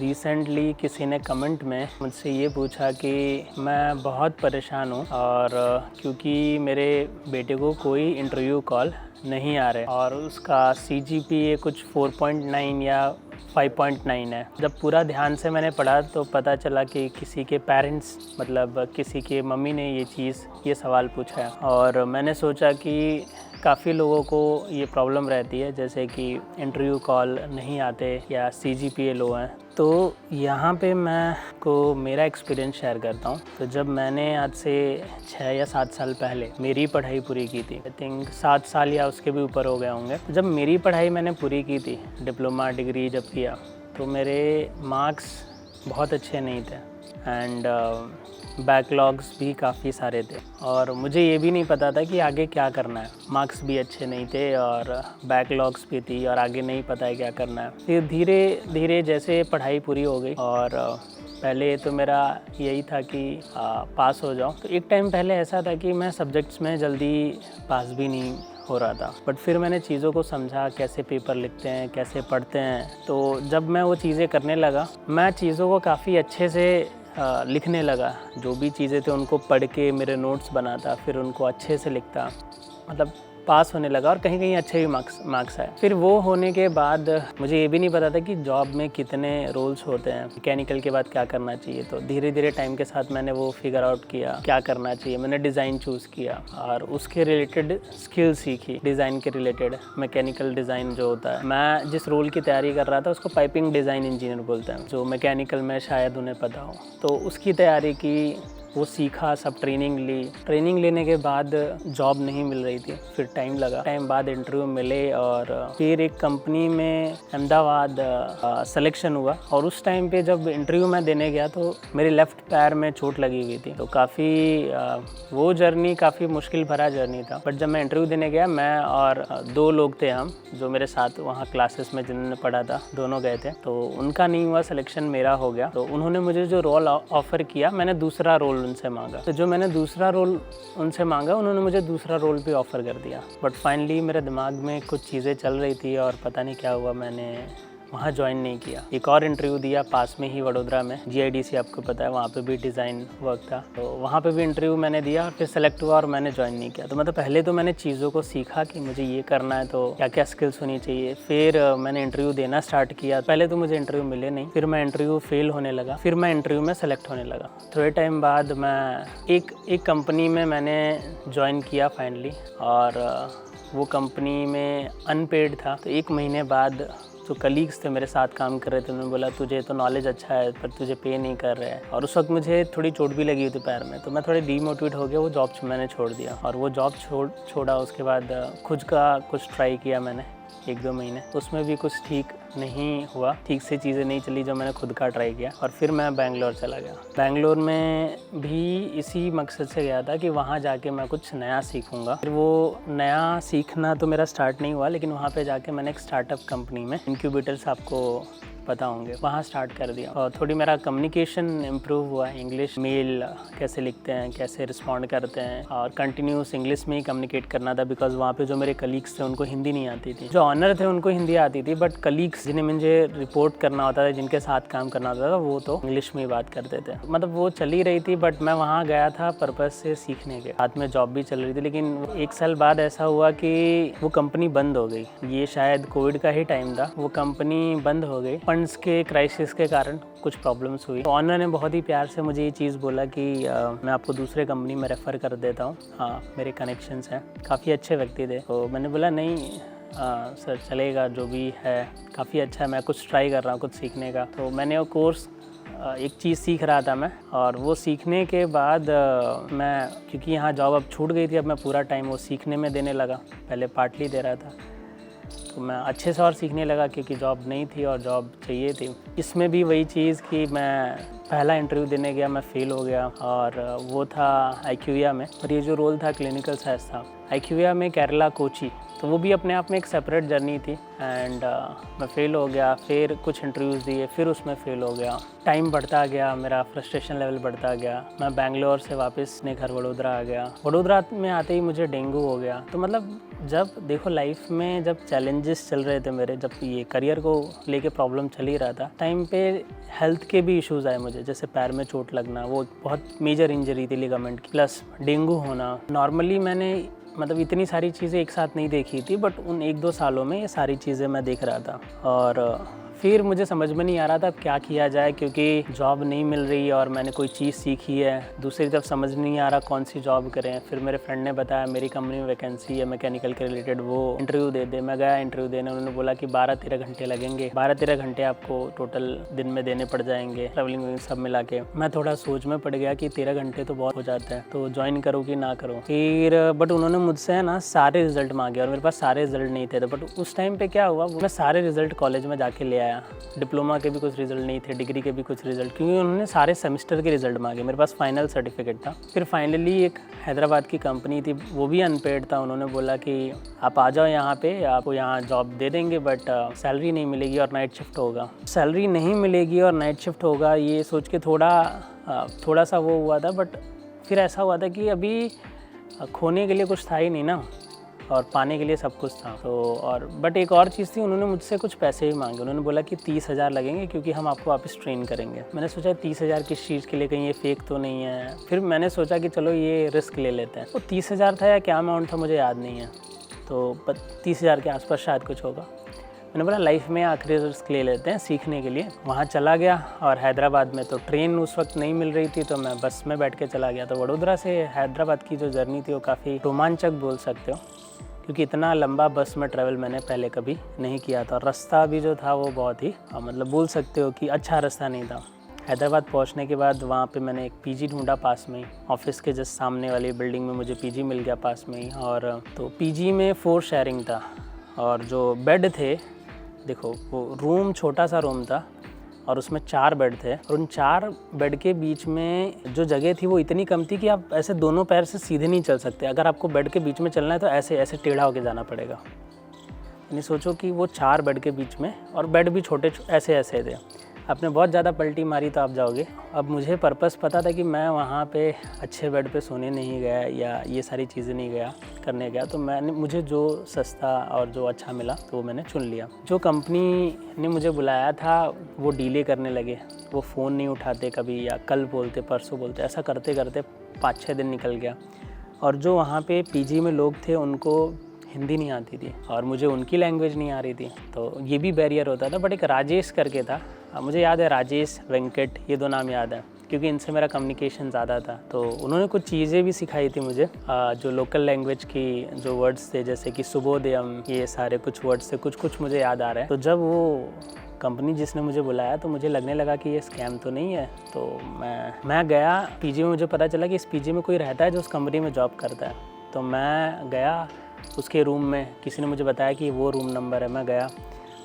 Recently किसी ने comment में मुझसे ये पूछा कि मैं बहुत परेशान हूँ और क्योंकि मेरे बेटे को कोई इंटरव्यू कॉल नहीं आ रहे और उसका CGPA कुछ 4.9 या 5.9 है। जब पूरा ध्यान से मैंने पढ़ा तो पता चला कि किसी के पेरेंट्स मतलब किसी के मम्मी ने ये सवाल पूछा है और मैंने सोचा कि काफ़ी लोगों को ये प्रॉब्लम रहती है, जैसे कि इंटरव्यू कॉल नहीं आते या CGPA लो हैं। तो यहाँ पे मैं को मेरा एक्सपीरियंस शेयर करता हूँ। तो जब मैंने आज से 6 या 7 साल पहले मेरी पढ़ाई पूरी की थी, आई थिंक 7 साल या उसके भी ऊपर हो गए होंगे। जब मेरी पढ़ाई मैंने पूरी की थी, डिप्लोमा डिग्री जब किया, तो मेरे मार्क्स बहुत अच्छे नहीं थे एंड बैकलॉग्स भी काफ़ी सारे थे और मुझे ये भी नहीं पता था कि आगे क्या करना है। मार्क्स भी अच्छे नहीं थे और बैकलॉग्स भी थी और आगे नहीं पता है क्या करना है। फिर धीरे धीरे जैसे पढ़ाई पूरी हो गई और पहले तो मेरा यही था कि पास हो जाऊं। तो एक टाइम पहले ऐसा था कि मैं सब्जेक्ट्स में जल्दी पास भी नहीं हो रहा था, बट फिर मैंने चीज़ों को समझा, कैसे पेपर लिखते हैं, कैसे पढ़ते हैं। तो जब मैं वो चीज़ें करने लगा, मैं चीज़ों को काफ़ी अच्छे से लिखने लगा। जो भी चीज़ें थे उनको पढ़ के मेरे नोट्स बनाता, फिर उनको अच्छे से लिखता, मतलब पास होने लगा और कहीं कहीं अच्छे भी मार्क्स आए। फिर वो होने के बाद मुझे ये भी नहीं पता था कि जॉब में कितने रोल्स होते हैं, मैकेनिकल के बाद क्या करना चाहिए। तो धीरे धीरे टाइम के साथ मैंने वो फिगर आउट किया क्या करना चाहिए। मैंने डिज़ाइन चूज़ किया और उसके रिलेटेड स्किल सीखी, डिज़ाइन के रिलेटेड। मैकेनिकल डिज़ाइन जो होता है, मैं जिस रोल की तैयारी कर रहा था उसको पाइपिंग डिज़ाइन इंजीनियर बोलते हैं, जो मैकेनिकल में शायद उन्हें पता हो। तो उसकी तैयारी की, वो सीखा, सब ट्रेनिंग ली। ट्रेनिंग लेने के बाद जॉब नहीं मिल रही थी, फिर टाइम लगा, टाइम बाद इंटरव्यू मिले और फिर एक कंपनी में अहमदाबाद सिलेक्शन हुआ। और उस टाइम पे जब इंटरव्यू मैं देने गया तो मेरे लेफ़्ट पैर में चोट लगी हुई थी। तो काफ़ी वो जर्नी काफ़ी मुश्किल भरा जर्नी था। बट जब मैं इंटरव्यू देने गया, मैं और 2 लोग थे हम जो मेरे साथ वहाँ क्लासेस में जिन्होंने पढ़ा था, दोनों गए थे। तो उनका नहीं हुआ सिलेक्शन, मेरा हो गया। तो उन्होंने मुझे जो रोल ऑफ़र किया, मैंने दूसरा रोल उनसे मांगा। तो जो मैंने दूसरा रोल उनसे मांगा, उन्होंने मुझे दूसरा रोल भी ऑफ़र कर दिया। बट फाइनली मेरे दिमाग में कुछ चीज़ें चल रही थी और पता नहीं क्या हुआ, मैंने वहाँ ज्वाइन नहीं किया। एक और इंटरव्यू दिया पास में ही, वडोदरा में, GIDC आपको पता है, वहाँ पे भी डिज़ाइन वर्क था। तो वहाँ पे भी इंटरव्यू मैंने दिया और फिर सेलेक्ट हुआ और मैंने ज्वाइन नहीं किया। तो मतलब पहले तो मैंने चीज़ों को सीखा कि मुझे ये करना है तो क्या क्या स्किल्स होनी चाहिए। फिर मैंने इंटरव्यू देना स्टार्ट किया। पहले तो मुझे इंटरव्यू मिले नहीं, फिर मैं इंटरव्यू फेल होने लगा, फिर मैं इंटरव्यू में सेलेक्ट होने लगा। थोड़े टाइम बाद मैं एक कंपनी में मैंने ज्वाइन किया फाइनली, और वो कंपनी में अनपेड था। तो 1 महीने बाद जो कलीग्स थे मेरे साथ काम कर रहे थे, उन्होंने बोला तुझे तो नॉलेज अच्छा है पर तुझे पे नहीं कर रहे हैं। और उस वक्त मुझे थोड़ी चोट भी लगी हुई थी पैर में, तो मैं थोड़े डीमोटिवेट हो गया। वो जॉब मैंने छोड़ दिया और वो जॉब छोड़ा। उसके बाद खुद का कुछ ट्राई किया मैंने 1-2 महीने, तो उसमें भी कुछ ठीक नहीं हुआ, ठीक से चीज़ें नहीं चली जो मैंने खुद का ट्राई किया। और फिर मैं बैंगलोर चला गया। बैंगलोर में भी इसी मकसद से गया था कि वहाँ जाके मैं कुछ नया सीखूंगा। फिर वो नया सीखना तो मेरा स्टार्ट नहीं हुआ, लेकिन वहाँ पे जाके मैंने एक स्टार्टअप कंपनी में, इंक्यूबेटर्स आपको पता होंगे, वहाँ स्टार्ट कर दिया। और थोड़ी मेरा कम्युनिकेशन इम्प्रूव हुआ। इंग्लिश मेल कैसे लिखते हैं, कैसे रिस्पॉन्ड करते हैं, और कंटिन्यूस इंग्लिश में ही कम्युनिकेट करना था, बिकॉज वहाँ पे जो मेरे कलीग्स थे उनको हिंदी नहीं आती थी। जो ऑनर थे उनको हिंदी आती थी, बट कलीग्स जिन्हें मुझे रिपोर्ट करना होता था, जिनके साथ काम करना होता था, वो तो इंग्लिश में ही बात करते थे। मतलब वो चली रही थी, बट मैं वहाँ गया था पर्पज़ से सीखने के। साथ में जॉब भी चल रही थी, लेकिन 1 साल बाद ऐसा हुआ कि वो कंपनी बंद हो गई। ये शायद कोविड का ही टाइम था। वो कंपनी बंद हो गई, फंड्स के क्राइसिस के कारण कुछ प्रॉब्लम्स हुई। तो ऑनर ने बहुत ही प्यार से मुझे ये चीज़ बोला कि मैं आपको दूसरे कंपनी में रेफ़र कर देता हूँ, हाँ मेरे कनेक्शंस हैं, काफ़ी अच्छे व्यक्ति थे। तो मैंने बोला नहीं सर चलेगा, जो भी है काफ़ी अच्छा है, मैं कुछ ट्राई कर रहा हूँ कुछ सीखने का। तो मैंने वो कोर्स एक चीज़ सीख रहा था मैं, और वो सीखने के बाद मैं, क्योंकि यहाँ जॉब अब छूट गई थी, अब मैं पूरा टाइम वो सीखने में देने लगा। पहले पार्टली दे रहा था, तो मैं अच्छे से और सीखने लगा, क्योंकि जॉब नहीं थी और जॉब चाहिए थी। इसमें भी वही चीज़ कि मैं पहला इंटरव्यू देने गया, मैं फ़ेल हो गया, और वो था IQVIA में, और ये जो रोल था क्लिनिकल साइंस था। IQVIA में केरला कोची, तो वो भी अपने आप में एक सेपरेट जर्नी थी। एंड मैं फ़ेल हो गया, फिर कुछ इंटरव्यूज़ दिए, फिर उसमें फ़ेल हो गया। टाइम बढ़ता गया, मेरा फ्रस्ट्रेशन लेवल बढ़ता गया। मैं बैंगलोर से वापस अपने घर वडोदरा आ गया। वडोदरा में आते ही मुझे डेंगू हो गया। तो मतलब जब देखो लाइफ में जब चैलेंजेस चैलेंजेस चल रहे थे मेरे, जब ये करियर को लेके प्रॉब्लम चल ही रहा था, टाइम पे हेल्थ के भी इश्यूज़ आए मुझे, जैसे पैर में चोट लगना, वो बहुत मेजर इंजरी थी लिगामेंट की, प्लस डेंगू होना। नॉर्मली मैंने मतलब इतनी सारी चीज़ें एक साथ नहीं देखी थी, बट उन 1-2 सालों में ये सारी चीज़ें मैं देख रहा था। और फिर मुझे समझ में नहीं आ रहा था अब क्या किया जाए, क्योंकि जॉब नहीं मिल रही और मैंने कोई चीज़ सीखी है। दूसरी तरफ समझ नहीं आ रहा कौन सी जॉब करें। फिर मेरे फ्रेंड ने बताया मेरी कंपनी में वैकेंसी है मैकेनिकल के रिलेटेड, वो इंटरव्यू दे दे। मैं गया इंटरव्यू देने, उन्होंने बोला कि 12-13 घंटे लगेंगे, 12-13 घंटे आपको टोटल दिन में देने पड़ जाएंगे, ट्रैवलिंग सब मिला के। मैं थोड़ा सोच में पड़ गया कि 13 घंटे तो बहुत हो जाता है, तो ज्वाइन करूँ कि ना करूँ। फिर बट उन्होंने मुझसे ना सारे रिजल्ट मांगे और मेरे पास सारे रिजल्ट नहीं थे। बट उस टाइम पे क्या हुआ, मैं सारे रिजल्ट कॉलेज में जाके ले आया। डिप्लोमा के भी कुछ रिजल्ट नहीं थे, डिग्री के भी कुछ रिजल्ट, क्योंकि उन्होंने सारे सेमेस्टर के रिजल्ट मांगे। मेरे पास फाइनल सर्टिफिकेट था। फिर फाइनली एक हैदराबाद की कंपनी थी, वो भी अनपेड था। उन्होंने बोला कि आप आ जाओ यहाँ पे, आपको यहाँ जॉब दे देंगे, बट सैलरी नहीं मिलेगी और नाइट शिफ्ट होगा। सैलरी नहीं मिलेगी और नाइट शिफ्ट होगा, ये सोच के थोड़ा सा वो हुआ था। बट फिर ऐसा हुआ था कि अभी खोने के लिए कुछ था ही नहीं ना, और पाने के लिए सब कुछ था। तो और बट एक और चीज़ थी, उन्होंने मुझसे कुछ पैसे भी मांगे। उन्होंने बोला कि 30,000 लगेंगे क्योंकि हम आपको वापस ट्रेन करेंगे। मैंने सोचा 30,000 किस चीज़ के लिए, कहीं ये फेक तो नहीं है। फिर मैंने सोचा कि चलो ये रिस्क ले लेते हैं। वो 30,000 था या क्या अमाउंट था मुझे याद नहीं है, तो 30,000 के आसपास शायद कुछ होगा। मैंने बोला लाइफ में आखिरी रिस्क ले लेते हैं सीखने के लिए। वहाँ चला गया, और हैदराबाद में तो ट्रेन उस वक्त नहीं मिल रही थी, तो मैं बस में बैठ के चला गया। तो वडोदरा से हैदराबाद की जो जर्नी थी वो काफ़ी रोमांचक बोल सकते हो, क्योंकि इतना लंबा बस में ट्रैवल मैंने पहले कभी नहीं किया था। और रास्ता भी जो था वो बहुत ही मतलब बोल सकते हो कि अच्छा रास्ता नहीं था। हैदराबाद पहुंचने के बाद वहाँ पे मैंने एक पीजी ढूंढा पास में ही, ऑफिस के जस्ट सामने वाली बिल्डिंग में मुझे पीजी मिल गया पास में ही। और तो पीजी में 4 शेयरिंग था, और जो बेड थे, देखो वो रूम छोटा सा रूम था और उसमें 4 बेड थे, और उन 4 बेड के बीच में जो जगह थी वो इतनी कम थी कि आप ऐसे दोनों पैर से सीधे नहीं चल सकते। अगर आपको बेड के बीच में चलना है तो ऐसे ऐसे टेढ़ा होके जाना पड़ेगा। यानी सोचो कि वो 4 बेड के बीच में, और बेड भी छोटे ऐसे ऐसे थे। आपने बहुत ज़्यादा पलटी मारी तो आप जाओगे। अब मुझे पर्पस पता था कि मैं वहाँ पे अच्छे बेड पे सोने नहीं गया या ये सारी चीज़ें नहीं करने गया, तो मुझे जो सस्ता और जो अच्छा मिला तो वो मैंने चुन लिया। जो कंपनी ने मुझे बुलाया था वो डिले करने लगे, वो फ़ोन नहीं उठाते कभी, या कल बोलते परसों बोलते, ऐसा करते करते 5-6 दिन निकल गया। और जो वहाँ पे पीजी में लोग थे उनको हिंदी नहीं आती थी और मुझे उनकी लैंग्वेज नहीं आ रही थी, तो ये भी बैरियर होता था। बट एक राजेश करके था, मुझे याद है, राजेश, वेंकट, ये 2 नाम याद है, क्योंकि इनसे मेरा कम्युनिकेशन ज़्यादा था। तो उन्होंने कुछ चीज़ें भी सिखाई थी मुझे, जो लोकल लैंग्वेज की जो वर्ड्स थे, जैसे कि सुबोदयम, ये सारे कुछ वर्ड्स थे, कुछ मुझे याद आ रहा है। तो जब वो कंपनी जिसने मुझे बुलाया तो मुझे लगने लगा कि ये स्कैम तो नहीं है। तो मैं गया पीजी में, मुझे पता चला कि इस पीजी में कोई रहता है जो उस कंपनी में जॉब करता है। तो मैं गया उसके रूम में, किसी ने मुझे बताया कि वो रूम नंबर है। मैं गया,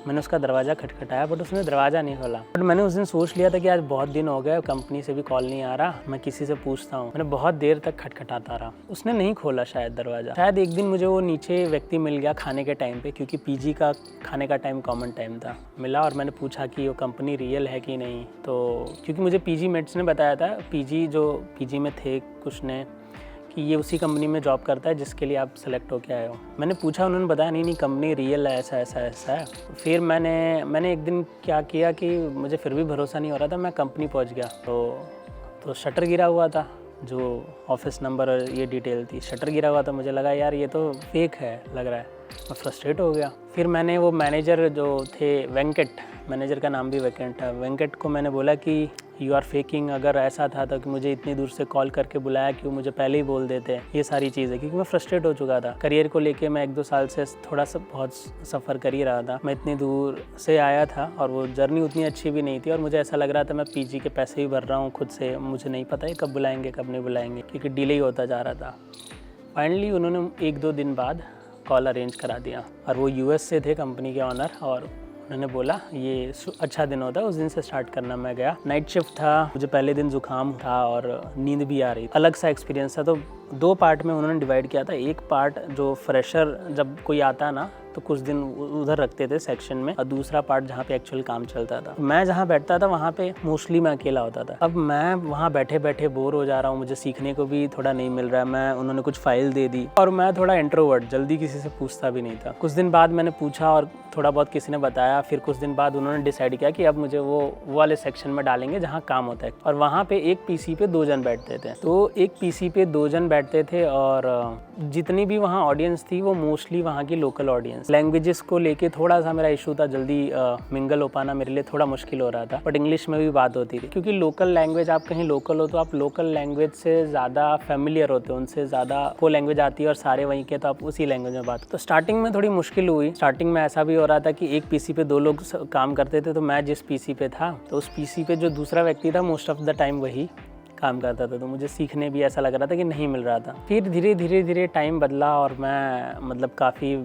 मैंने उसका दरवाज़ा खटखटाया, बट उसने दरवाज़ा नहीं खोला। बट मैंने उस दिन सोच लिया था कि आज बहुत दिन हो गए, कंपनी से भी कॉल नहीं आ रहा, मैं किसी से पूछता हूँ। मैंने बहुत देर तक खटखटाता रहा, उसने नहीं खोला शायद दरवाज़ा। शायद एक दिन मुझे वो नीचे व्यक्ति मिल गया खाने के टाइम पे, क्योंकि पीजी का खाने का टाइम कॉमन टाइम था। मिला और मैंने पूछा कि वो कंपनी रियल है कि नहीं। तो क्योंकि मुझे पीजी मेट्स ने बताया था, पीजी में थे कुछ ने, कि ये उसी कंपनी में जॉब करता है जिसके लिए आप सेलेक्ट होके आए हो। मैंने पूछा, उन्होंने बताया नहीं कंपनी रियल है, ऐसा है। फिर मैंने एक दिन क्या किया कि मुझे फिर भी भरोसा नहीं हो रहा था, मैं कंपनी पहुंच गया। तो शटर गिरा हुआ था, जो ऑफिस नंबर और ये डिटेल थी, शटर गिरा हुआ था। मुझे लगा यार ये तो फेक है लग रहा है, मैं फ्रस्ट्रेट हो गया। फिर मैंने वो मैनेजर जो थे, वेंकट, मैनेजर का नाम भी वेंकट था, वेंकट को मैंने बोला कि यू आर फेकिंग, अगर ऐसा था तो कि मुझे इतनी दूर से कॉल करके बुलाया, क्यों मुझे पहले ही बोल देते। ये सारी चीज़ें, क्योंकि मैं फ्रस्ट्रेट हो चुका था करियर को लेके। मैं 1-2 साल से थोड़ा सा बहुत सफ़र कर ही रहा था। मैं इतनी दूर से आया था और वो जर्नी उतनी अच्छी भी नहीं थी, और मुझे ऐसा लग रहा था मैं पीजी के पैसे भी भर रहा हूँ खुद से, मुझे नहीं पता है कब बुलाएंगे कब नहीं बुलाएंगे, क्योंकि डिले ही होता जा रहा था। फाइनली उन्होंने 1-2 दिन बाद कॉल अरेंज करा दिया, और वो यूएस से थे कंपनी के ऑनर, और उन्होंने बोला ये अच्छा दिन होता है, उस दिन से स्टार्ट करना। मैं गया, नाइट शिफ्ट था, मुझे पहले दिन जुकाम था और नींद भी आ रही, अलग सा एक्सपीरियंस था। तो 2 पार्ट में उन्होंने डिवाइड किया था। एक पार्ट जो फ्रेशर जब कोई आता है ना तो कुछ दिन उधर रखते थे सेक्शन में और दूसरा पार्ट जहाँ पे एक्चुअल काम चलता था। मैं जहाँ बैठता था वहाँ पे मोस्टली मैं अकेला होता था। अब मैं वहाँ बैठे बैठे बोर हो जा रहा हूँ, मुझे सीखने को भी थोड़ा नहीं मिल रहा है। मैं उन्होंने कुछ फाइल दे दी और मैं थोड़ा इंट्रोवर्ट, जल्दी किसी से पूछता भी नहीं था। कुछ दिन बाद मैंने पूछा और थोड़ा बहुत किसी ने बताया। फिर कुछ दिन बाद उन्होंने डिसाइड किया कि अब मुझे वो वाले सेक्शन में डालेंगे जहाँ काम होता है। और वहाँ पे एक पीसी पे 2 जन बैठते थे, तो एक पीसी पे 2 जन बैठते थे और जितनी भी वहाँ ऑडियंस थी वो मोस्टली वहाँ की लोकल ऑडियंस। लैंग्वेजेस को लेके थोड़ा सा मेरा इशू था, जल्दी मिंगल हो पाना मेरे लिए थोड़ा मुश्किल हो रहा था, बट इंग्लिश में भी बात होती थी क्योंकि लोकल लैंग्वेज, आप कहीं लोकल हो तो आप लोकल लैंग्वेज से ज़्यादा फेमिलियर होते हो, उनसे ज़्यादा वो लैंग्वेज आती है और सारे वहीं के, तो आप उसी लैंग्वेज में बात। तो स्टार्टिंग में थोड़ी मुश्किल हुई। स्टार्टिंग में ऐसा भी हो रहा था कि एक पीसी पे 2 लोग काम करते थे, तो मैं जिस पीसी पे था तो उस पीसी पे जो दूसरा व्यक्ति था मोस्ट ऑफ द टाइम वही काम करता था, तो मुझे सीखने भी ऐसा लग रहा था कि नहीं मिल रहा था। फिर धीरे धीरे टाइम बदला और मैं मतलब काफ़ी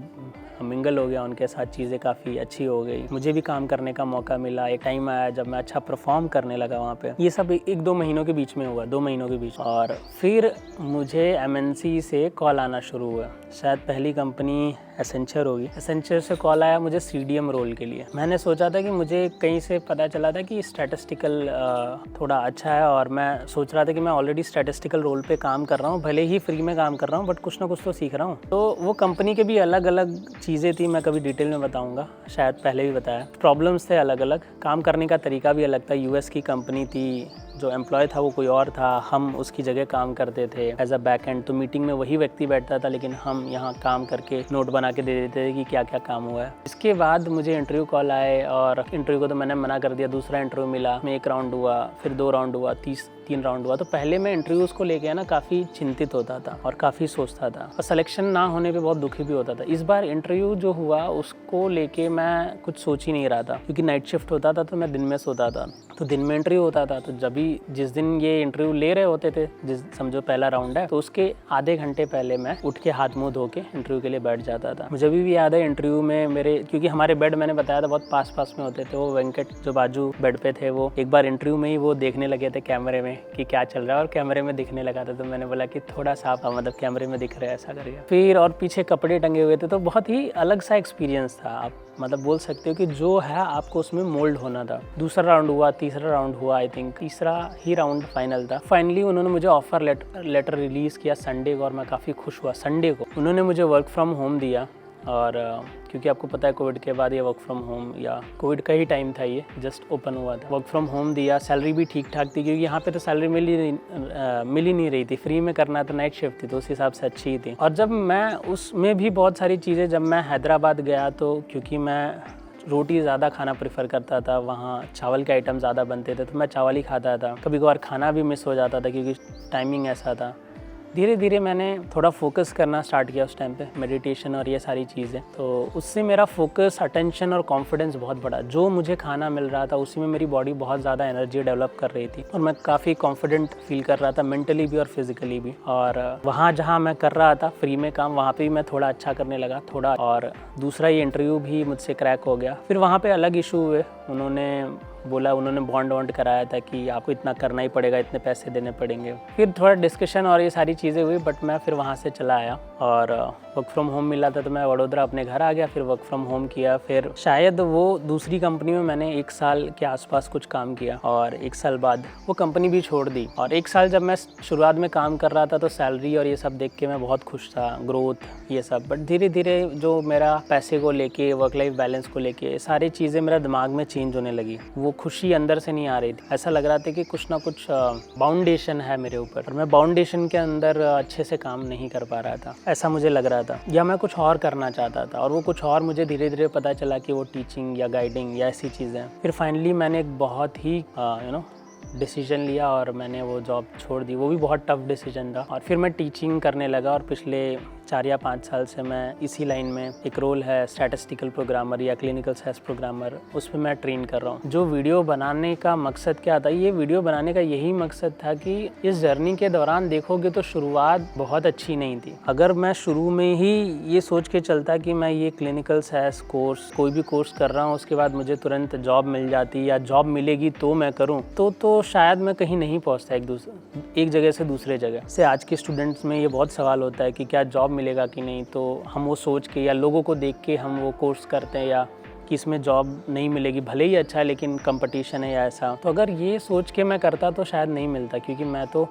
मिंगल हो गया उनके साथ, चीज़ें काफ़ी अच्छी हो गई, मुझे भी काम करने का मौका मिला। एक टाइम आया जब मैं अच्छा परफॉर्म करने लगा वहाँ पे। ये सब 1-2 महीनों के बीच में हुआ, 2 महीनों के बीच। और फिर मुझे एमएनसी से कॉल आना शुरू हुआ। शायद पहली कंपनी एसेंचर होगी। एसेंचर से कॉल आया मुझे सीडीएम रोल के लिए। मैंने सोचा था कि मुझे कहीं से पता चला था कि स्टैटिस्टिकल थोड़ा अच्छा है और मैं सोच रहा था कि मैं ऑलरेडी स्टैटिस्टिकल रोल पे काम कर रहा हूँ, भले ही फ्री में काम कर रहा हूँ बट कुछ ना कुछ तो सीख रहा हूँ। तो वो कंपनी के भी अलग अलग चीज़ें थी, मैं कभी डिटेल में बताऊँगा, शायद पहले भी बताया। प्रॉब्लम्स थे अलग अलग, काम करने का तरीका भी अलग था। यूएस की कंपनी थी, जो एम्प्लॉय था वो कोई और था, हम उसकी जगह काम करते थे एज अ बैक एंड। तो मीटिंग में वही व्यक्ति बैठता था लेकिन हम यहाँ काम करके नोट बना के दे देते थे कि क्या क्या काम हुआ है। इसके बाद मुझे इंटरव्यू कॉल आए और इंटरव्यू को तो मैंने मना कर दिया। दूसरा इंटरव्यू मिला, में 1 राउंड हुआ, फिर 2 राउंड हुआ, 3 राउंड हुआ। तो पहले मैं इंटरव्यूज़ को लेके ना काफ़ी चिंतित होता था और काफ़ी सोचता था और सिलेक्शन ना होने पे बहुत दुखी भी होता था। इस बार इंटरव्यू जो हुआ उसको लेके मैं कुछ सोच ही नहीं रहा था क्योंकि नाइट शिफ्ट होता था तो मैं दिन में सोता था, तो दिन में इंटरव्यू होता था। तो जब भी जिस दिन ये इंटरव्यू ले रहे होते थे, जिस समझो पहला राउंड है, तो उसके आधे घंटे पहले मैं उठ के हाथ मुँह धो के इंटरव्यू के लिए बैठ जाता था। मुझे अभी भी याद है इंटरव्यू में मेरे, क्योंकि हमारे बेड मैंने बताया था बहुत पास में होते थे, वो वेंकट जो बाजू बेड पे थे वो एक बार इंटरव्यू में ही वो देखने लगे थे कैमरे में कि क्या चल रहा है और कैमरे में दिखने लगा था। तो मैंने बोला कि थोड़ा सा आप मतलब कैमरे में दिख रहे हैं, ऐसा करके। फिर और पीछे कपड़े टंगे हुए थे, तो बहुत ही अलग सा एक्सपीरियंस था। आप मतलब बोल सकते हो कि जो है आपको उसमें मोल्ड होना था। दूसरा राउंड हुआ, तीसरा राउंड हुआ, आई थिंक तीसरा ही राउंड फाइनल था। फाइनली उन्होंने मुझे ऑफर लेटर रिलीज़ किया संडे को और मैं काफ़ी खुश हुआ। संडे को उन्होंने मुझे वर्क फ्रॉम होम दिया और क्योंकि आपको पता है कोविड के बाद ये वर्क फ्रॉम होम, या कोविड का ही टाइम था, ये जस्ट ओपन हुआ था। वर्क फ्रॉम होम दिया, सैलरी भी ठीक ठाक थी क्योंकि यहाँ पे तो सैलरी मिल ही नहीं रही थी, फ्री में करना था, नाइट शिफ्ट थी, तो उस हिसाब से अच्छी ही थी। और जब मैं उसमें भी बहुत सारी चीज़ें, जब मैं हैदराबाद गया तो क्योंकि मैं रोटी ज़्यादा खाना प्रेफर करता था, वहाँ चावल के आइटम ज़्यादा बनते थे तो मैं चावल ही खाता था। कभी कभार खाना भी मिस हो जाता था क्योंकि टाइमिंग ऐसा था। धीरे धीरे मैंने थोड़ा फोकस करना स्टार्ट किया उस टाइम पे, मेडिटेशन और ये सारी चीज़ें। तो उससे मेरा फोकस, अटेंशन और कॉन्फिडेंस बहुत बढ़ा। जो मुझे खाना मिल रहा था उसी में मेरी बॉडी बहुत ज़्यादा एनर्जी डेवलप कर रही थी और मैं काफ़ी कॉन्फिडेंट फील कर रहा था, मेंटली भी और फिजिकली भी। और वहाँ जहाँ मैं कर रहा था फ्री में काम, वहाँ पर भी मैं थोड़ा अच्छा करने लगा थोड़ा। और दूसरा ये इंटरव्यू भी मुझसे क्रैक हो गया। फिर वहाँ पर अलग इशू हुए, उन्होंने बॉन्ड कराया था कि आपको इतना करना ही पड़ेगा, इतने पैसे देने पड़ेंगे। फिर थोड़ा डिस्कशन और ये सारी चीज़ें हुई, बट मैं फिर वहाँ से चला आया और वर्क फ्रॉम होम मिला था तो मैं वडोदरा अपने घर आ गया। फिर वर्क फ्रॉम होम किया, फिर शायद वो दूसरी कंपनी में मैंने 1 साल के आसपास कुछ काम किया और 1 साल बाद वो कंपनी भी छोड़ दी। और 1 साल जब मैं शुरुआत में काम कर रहा था तो सैलरी और ये सब देख के मैं बहुत खुश था, ग्रोथ ये सब। बट धीरे धीरे जो मेरा पैसे को लेके, वर्क लाइफ बैलेंस को लेके सारी चीज़ें मेरा दिमाग में चेंज होने लगी। वो खुशी अंदर से नहीं आ रही थी, ऐसा लग रहा था कि कुछ ना कुछ बाउंडेशन है मेरे ऊपर और मैं बाउंडेशन के अंदर अच्छे से काम नहीं कर पा रहा था, ऐसा मुझे लग रहा था, या मैं कुछ और करना चाहता था। और वो कुछ और मुझे धीरे धीरे पता चला कि वो टीचिंग या गाइडिंग या ऐसी चीज़ें। फिर फाइनली मैंने एक बहुत ही डिसीजन लिया और मैंने वो जॉब छोड़ दी। वो भी बहुत टफ डिसीजन था और फिर मैं टीचिंग करने लगा और पिछले 4 या 5 साल से मैं इसी लाइन में, एक रोल है स्टैटिस्टिकल प्रोग्रामर या क्लिनिकल साइंस प्रोग्रामर, उस पर मैं ट्रेन कर रहा हूँ। जो वीडियो बनाने का मकसद क्या था, ये वीडियो बनाने का यही मकसद था कि इस जर्नी के दौरान देखोगे तो शुरुआत बहुत अच्छी नहीं थी। अगर मैं शुरू में ही ये सोच के चलता कि मैं ये क्लिनिकल साइंस कोर्स, कोई भी कोर्स कर रहा हूँ, उसके बाद मुझे तुरंत जॉब मिल जाती या जॉब मिलेगी तो मैं करूँ, तो शायद मैं कहीं नहीं पहुँचता एक जगह से दूसरे जगह से। आज के स्टूडेंट्स में ये बहुत सवाल होता है कि क्या जॉब मिलेगा कि नहीं, तो हम वो सोच के या लोगों को देख के हम वो कोर्स करते हैं, या कि इसमें जॉब नहीं मिलेगी, भले ही अच्छा है लेकिन कंपटीशन है या ऐसा। तो अगर ये सोच के मैं करता तो शायद नहीं मिलता, क्योंकि मैं तो,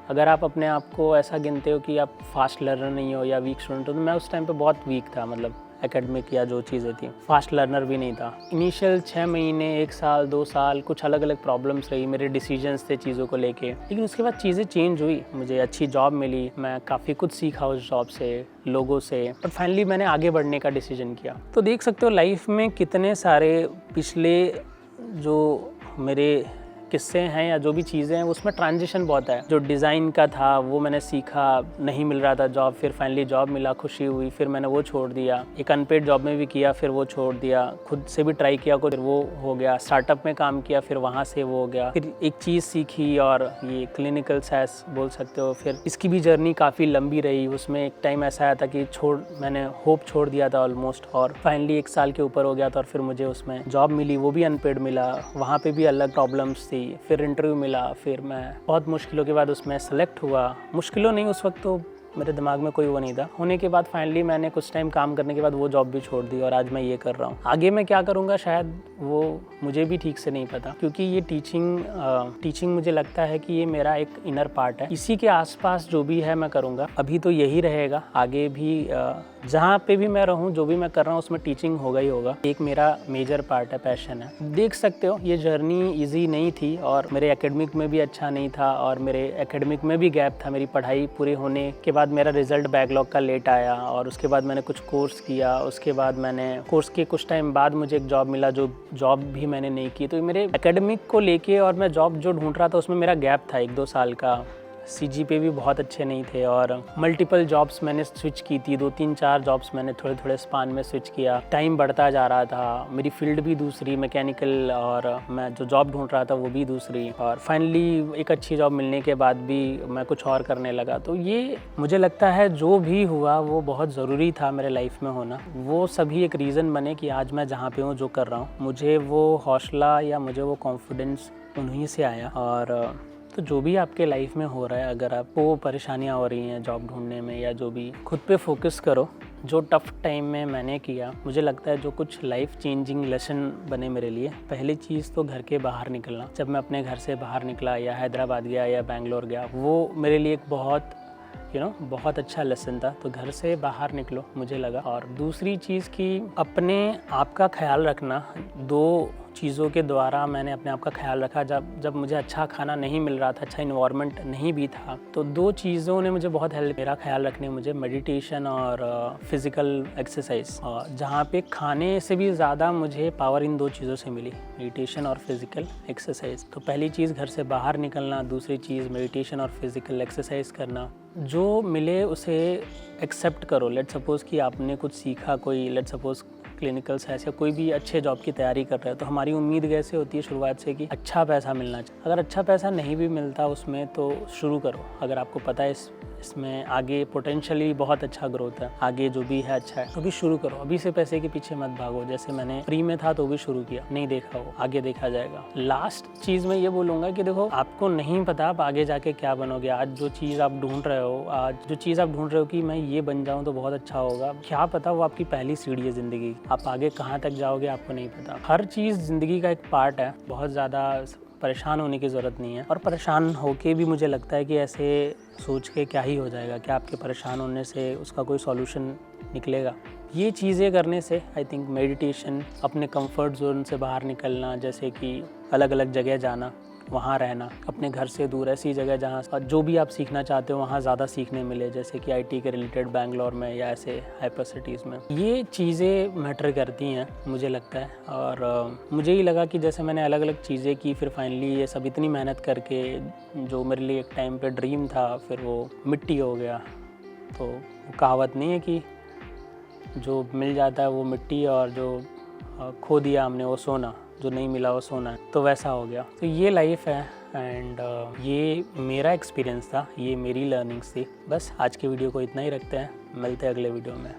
अगर आप अपने आप को ऐसा गिनते हो कि आप फास्ट लर्नर नहीं हो या वीक स्टूडेंट हो, तो मैं उस टाइम पे बहुत वीक था, मतलब एकेडमिक या जो चीज़ें थी, फास्ट लर्नर भी नहीं था। इनिशियल 6 महीने, 1 साल, 2 साल कुछ अलग अलग प्रॉब्लम्स रही, मेरे डिसीजंस थे चीज़ों को लेके, लेकिन उसके बाद चीज़ें चेंज हुई, मुझे अच्छी जॉब मिली, मैं काफ़ी कुछ सीखा उस जॉब से, लोगों से, और फाइनली मैंने आगे बढ़ने का डिसीजन किया। तो देख सकते हो लाइफ में कितने सारे पिछले जो मेरे किस्से हैं या जो भी चीज़ें हैं, उसमें ट्रांजिशन बहुत है। जो डिज़ाइन का था वो मैंने सीखा, नहीं मिल रहा था जॉब, फिर फाइनली जॉब मिला, खुशी हुई, फिर मैंने वो छोड़ दिया। एक अनपेड जॉब में भी किया, फिर वो छोड़ दिया। खुद से भी ट्राई किया कुछ, फिर वो हो गया। स्टार्टअप में काम किया, फिर वहाँ से वो हो गया। फिर एक चीज़ सीखी और ये क्लिनिकल सैस बोल सकते हो। फिर इसकी भी जर्नी काफ़ी लंबी रही। उसमें एक टाइम ऐसा आया था कि मैंने होप छोड़ दिया था ऑलमोस्ट, और फाइनली 1 साल के ऊपर हो गया था, और फिर मुझे उसमें जॉब मिली, वो भी अनपेड मिला। वहाँ पे भी अलग प्रॉब्लम्स थी, फिर इंटरव्यू मिला, फिर मैं बहुत मुश्किलों के बाद उसमें सेलेक्ट हुआ। मुश्किलों नहीं, उस वक्त तो मेरे दिमाग में कोई वो नहीं था। होने के बाद फाइनली मैंने कुछ टाइम काम करने के बाद वो जॉब भी छोड़ दी, और आज मैं ये कर रहा हूँ। आगे मैं क्या करूँगा शायद वो मुझे भी ठीक से नहीं पता, क्योंकि ये टीचिंग मुझे लगता है कि ये मेरा एक इनर पार्ट है। इसी के आसपास जो भी है मैं करूँगा। अभी तो यही रहेगा, आगे भी जहाँ पे भी मैं रहूँ, जो भी मैं कर रहा हूँ उसमें टीचिंग होगा ही होगा। एक मेरा मेजर पार्ट है, पैशन है। देख सकते हो ये जर्नी ईजी नहीं थी, और मेरे एकेडमिक में भी अच्छा नहीं था, और मेरे एकेडमिक में भी गैप था। मेरी पढ़ाई पूरी होने के बाद मेरा रिजल्ट बैकलॉग का लेट आया, और उसके बाद मैंने कुछ कोर्स किया। उसके बाद मैंने कोर्स के कुछ टाइम बाद मुझे एक जॉब मिला, जो जॉब भी मैंने नहीं की। तो मेरे एकेडमिक को लेके और मैं जॉब जो ढूंढ रहा था उसमें मेरा गैप था 1-2 साल का। CGPA भी बहुत अच्छे नहीं थे, और मल्टीपल जॉब्स मैंने स्विच की थी, 2-3-4 जॉब्स मैंने थोड़े थोड़े स्पान में स्विच किया। टाइम बढ़ता जा रहा था, मेरी फील्ड भी दूसरी मैकेनिकल, और मैं जो जॉब ढूंढ रहा था वो भी दूसरी, और फाइनली एक अच्छी जॉब मिलने के बाद भी मैं कुछ और करने लगा। तो ये मुझे लगता है जो भी हुआ वो बहुत ज़रूरी था मेरे लाइफ में होना। वो सभी एक रीज़न बने कि आज मैं जहाँ पे हूँ, जो कर रहा हूँ, मुझे वो हौसला या मुझे वो कॉन्फिडेंस उन्हीं से आया। और तो जो भी आपके लाइफ में हो रहा है, अगर आपको परेशानियां हो रही हैं जॉब ढूंढने में या जो भी, खुद पे फोकस करो। जो टफ़ टाइम में मैंने किया, मुझे लगता है जो कुछ लाइफ चेंजिंग लेसन बने मेरे लिए, पहली चीज़ तो घर के बाहर निकलना। जब मैं अपने घर से बाहर निकला, या हैदराबाद गया या बेंगलोर गया, वो मेरे लिए एक बहुत अच्छा लेसन था। तो घर से बाहर निकलो, मुझे लगा। और दूसरी चीज़ कि अपने आप का ख्याल रखना। 2 चीज़ों के द्वारा मैंने अपने आप का ख्याल रखा। जब मुझे अच्छा खाना नहीं मिल रहा था, अच्छा इन्वायरमेंट नहीं भी था, तो 2 चीज़ों ने मुझे बहुत हेल्प, मेरा ख्याल रखने मुझे, मेडिटेशन और फिज़िकल एक्सरसाइज। जहाँ पे खाने से भी ज़्यादा मुझे पावर इन 2 चीज़ों से मिली, मेडिटेशन और फिज़िकल एक्सरसाइज। तो पहली चीज़ घर से बाहर निकलना, दूसरी चीज़ मेडिटेशन और फिज़िकल एक्सरसाइज करना। जो मिले उसे एक्सेप्ट करो। लेट सपोज़ कि आपने कुछ सीखा, कोई लेट सपोज़ क्लिनिकल साइंस या कोई भी अच्छे जॉब की तैयारी कर रहे हो, तो हमारी उम्मीद कैसे होती है शुरुआत से कि अच्छा पैसा मिलना चाहिए। अगर अच्छा पैसा नहीं भी मिलता उसमें, तो शुरू करो। अगर आपको पता है इसमें आगे पोटेंशियली बहुत अच्छा ग्रोथ है, आगे जो भी है अच्छा है, तो भी शुरू करो। अभी से पैसे के पीछे मत भागो। जैसे मैंने फ्री में था तो भी शुरू किया, नहीं देखा वो, आगे देखा जाएगा। लास्ट चीज़ मैं ये बोलूँगा कि देखो, आपको नहीं पता आप आगे जाके क्या बनोगे। आज जो चीज़ आप ढूंढ रहे हो कि मैं ये बन जाऊँ तो बहुत अच्छा होगा, क्या पता वो आपकी पहली सीढ़ी है ज़िंदगी। आप आगे कहाँ तक जाओगे आपको नहीं पता। हर चीज़ ज़िंदगी का एक पार्ट है, बहुत ज़्यादा परेशान होने की ज़रूरत नहीं है। और परेशान होके भी मुझे लगता है कि ऐसे सोच के क्या ही हो जाएगा, क्या आपके परेशान होने से उसका कोई सॉल्यूशन निकलेगा। ये चीज़ें करने से आई थिंक मेडिटेशन, अपने कंफर्ट जोन से बाहर निकलना, जैसे कि अलग अलग जगह जाना, वहाँ रहना, अपने घर से दूर, ऐसी जगह जहाँ जो भी आप सीखना चाहते हो वहाँ ज़्यादा सीखने मिले, जैसे कि IT के रिलेटेड बेंगलोर में या ऐसे हाइपर सिटीज़ में, ये चीज़ें मैटर करती हैं मुझे लगता है। और मुझे ही लगा कि जैसे मैंने अलग अलग चीज़ें की, फिर फाइनली ये सब इतनी मेहनत करके जो मेरे लिए एक टाइम पे ड्रीम था, फिर वो मिट्टी हो गया। तो वो कहावत नहीं है कि जो मिल जाता है वो मिट्टी, और जो खो दिया हमने वो सोना, जो नहीं मिला वो सोना है, तो वैसा हो गया। तो ये लाइफ है, एंड ये मेरा एक्सपीरियंस था, ये मेरी लर्निंग्स थी। बस आज की वीडियो को इतना ही रखते हैं, मिलते हैं अगले वीडियो में।